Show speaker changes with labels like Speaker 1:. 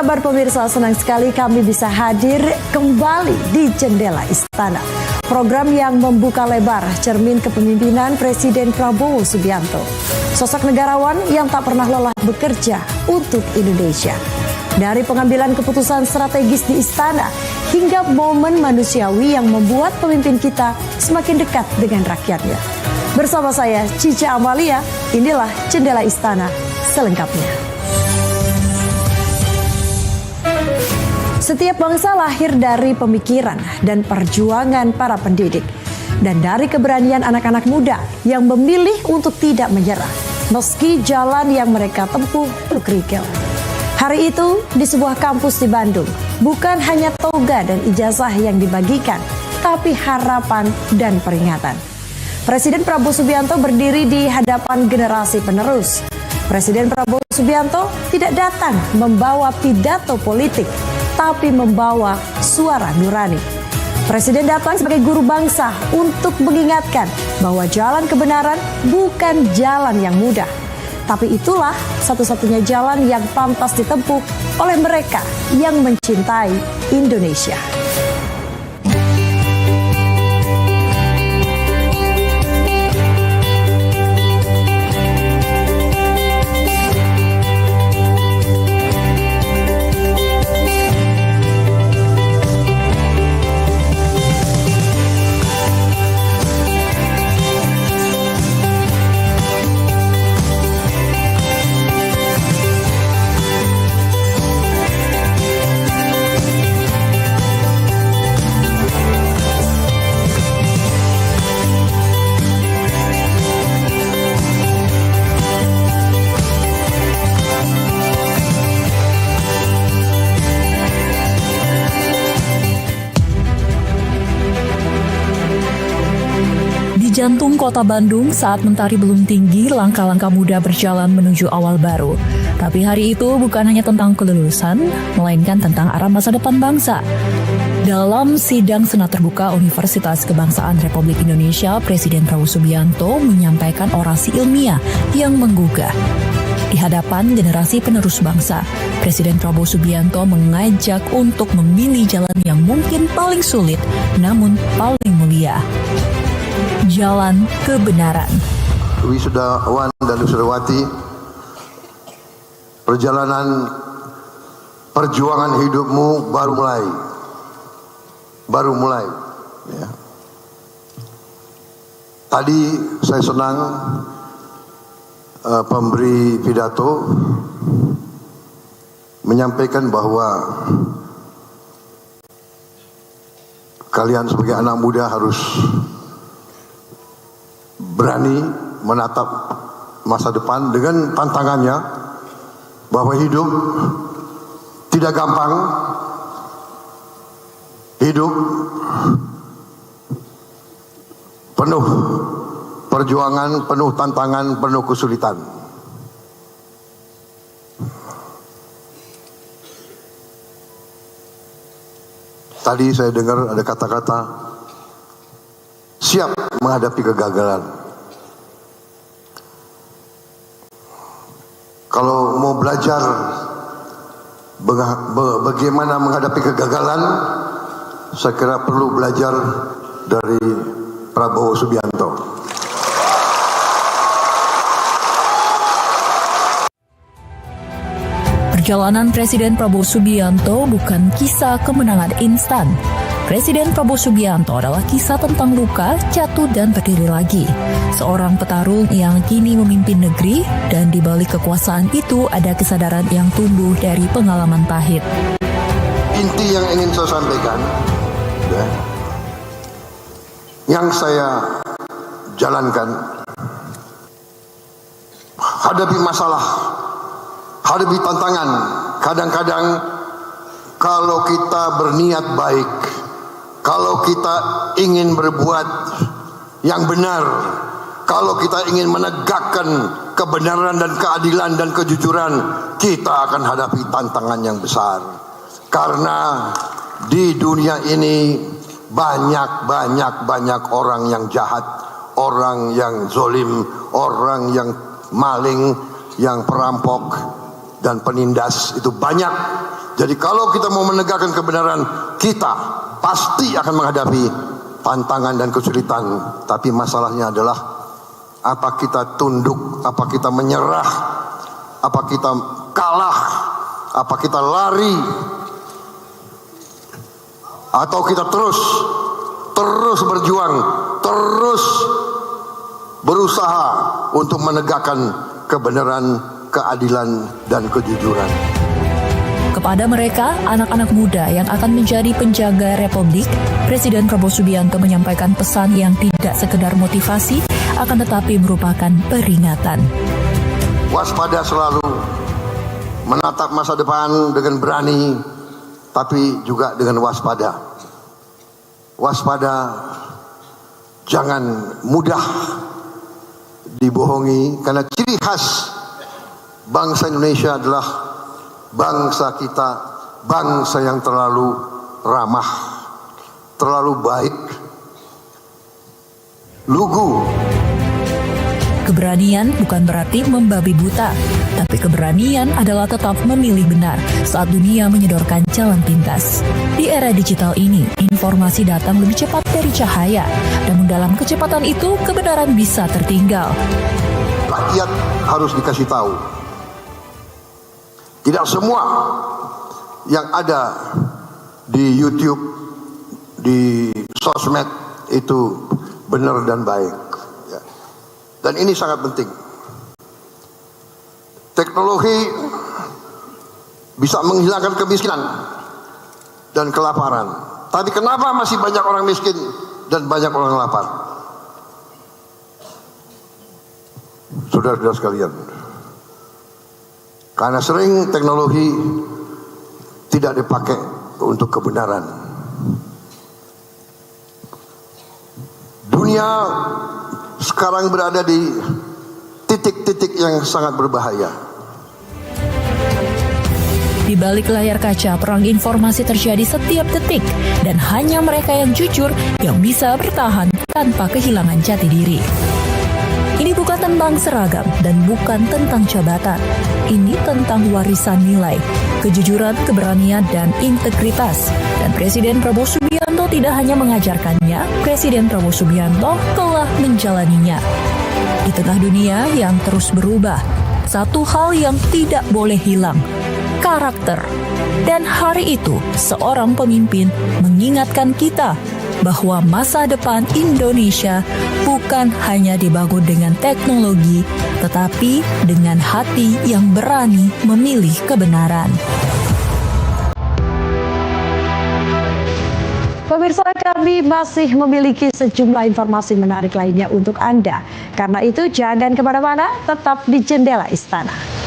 Speaker 1: kabar pemirsa? Senang sekali kami bisa hadir kembali di Jendela Istana. Program yang membuka lebar cermin kepemimpinan Presiden Prabowo Subianto. Sosok negarawan yang tak pernah lelah bekerja untuk Indonesia. Dari pengambilan keputusan strategis di Istana hingga momen manusiawi yang membuat pemimpin kita semakin dekat dengan rakyatnya. Bersama saya Cica Amalia, inilah Jendela Istana selengkapnya. Setiap bangsa lahir dari pemikiran dan perjuangan para pendidik dan dari keberanian anak-anak muda yang memilih untuk tidak menyerah meski jalan yang mereka tempuh kerikil. Hari itu di sebuah kampus di Bandung, bukan hanya toga dan ijazah yang dibagikan, tapi harapan dan peringatan. Presiden Prabowo Subianto berdiri di hadapan generasi penerus. Presiden Prabowo Subianto tidak datang membawa pidato politik, tapi membawa suara nurani. Presiden datang sebagai guru bangsa untuk mengingatkan bahwa jalan kebenaran bukan jalan yang mudah, tapi itulah satu-satunya jalan yang pantas ditempuh oleh mereka yang mencintai Indonesia.
Speaker 2: Jantung kota Bandung saat mentari belum tinggi, langkah-langkah muda berjalan menuju awal baru. Tapi hari itu bukan hanya tentang kelulusan, melainkan tentang arah masa depan bangsa. Dalam sidang Senat Terbuka Universitas Kebangsaan Republik Indonesia, Presiden Prabowo Subianto menyampaikan orasi ilmiah yang menggugah. Di hadapan generasi penerus bangsa, Presiden Prabowo Subianto mengajak untuk memilih jalan yang mungkin paling sulit, namun paling mulia. Jalan kebenaran.
Speaker 3: Wisudawan dan wisudawati, perjalanan perjuangan hidupmu baru mulai. Ya. Tadi saya senang pemberi pidato menyampaikan bahwa kalian sebagai anak muda harus berani menatap masa depan dengan tantangannya bahwa hidup tidak gampang, hidup penuh perjuangan, penuh tantangan, penuh kesulitan. Tadi saya dengar ada kata-kata siap menghadapi kegagalan. Kalau mau belajar bagaimana menghadapi kegagalan, saya kira perlu belajar dari Prabowo Subianto.
Speaker 2: Perjalanan Presiden Prabowo Subianto bukan kisah kemenangan instan. Presiden Prabowo Subianto adalah kisah tentang luka, jatuh, dan berdiri lagi. Seorang petarung yang kini memimpin negeri, dan di balik kekuasaan itu ada kesadaran yang tumbuh dari pengalaman pahit.
Speaker 3: Inti yang ingin saya sampaikan, ya, yang saya jalankan, hadapi masalah, hadapi tantangan. Kadang-kadang kalau kita berniat baik, kalau kita ingin berbuat yang benar, kalau kita ingin menegakkan kebenaran dan keadilan dan kejujuran, kita akan hadapi tantangan yang besar. Karena di dunia ini banyak orang yang jahat, orang yang zolim, orang yang maling, yang perampok, dan penindas itu banyak. Jadi kalau kita mau menegakkan kebenaran, kita pasti akan menghadapi tantangan dan kesulitan. Tapi masalahnya adalah apa kita tunduk, apa kita menyerah, apa kita kalah, apa kita lari, atau kita terus berjuang, terus berusaha untuk menegakkan kebenaran, keadilan, dan kejujuran.
Speaker 2: Kepada mereka, anak-anak muda yang akan menjadi penjaga Republik, Presiden Prabowo Subianto menyampaikan pesan yang tidak sekedar motivasi, akan tetapi merupakan peringatan.
Speaker 3: Waspada selalu, menatap masa depan dengan berani, tapi juga dengan waspada. Waspada, jangan mudah dibohongi, karena ciri khas bangsa Indonesia adalah bangsa kita, bangsa yang terlalu ramah, terlalu baik, lugu.
Speaker 2: Keberanian bukan berarti membabi buta, tapi keberanian adalah tetap memilih benar saat dunia menyodorkan jalan pintas. Di era digital ini, informasi datang lebih cepat dari cahaya, namun dalam kecepatan itu kebenaran bisa tertinggal.
Speaker 3: Rakyat harus dikasih tahu. Tidak semua yang ada di YouTube, di sosmed itu benar dan baik. Ya. Dan ini sangat penting. Teknologi bisa menghilangkan kemiskinan dan kelaparan. Tapi kenapa masih banyak orang miskin dan banyak orang lapar? Saudara-saudara sekalian, karena sering teknologi tidak dipakai untuk kebenaran. Dunia sekarang berada di titik-titik yang sangat berbahaya.
Speaker 2: Di balik layar kaca, perang informasi terjadi setiap detik, dan hanya mereka yang jujur yang bisa bertahan tanpa kehilangan jati diri. Ini bukan tentang seragam dan bukan tentang jabatan. Ini tentang warisan nilai, kejujuran, keberanian, dan integritas. Dan Presiden Prabowo Subianto tidak hanya mengajarkannya, Presiden Prabowo Subianto telah menjalaninya. Di tengah dunia yang terus berubah, satu hal yang tidak boleh hilang, karakter. Dan hari itu, seorang pemimpin mengingatkan kita bahwa masa depan Indonesia bukan hanya dibangun dengan teknologi, tetapi dengan hati yang berani memilih kebenaran.
Speaker 1: Pemirsa, kami masih memiliki sejumlah informasi menarik lainnya untuk Anda. Karena itu jangan kemana-mana, tetap di Jendela Istana.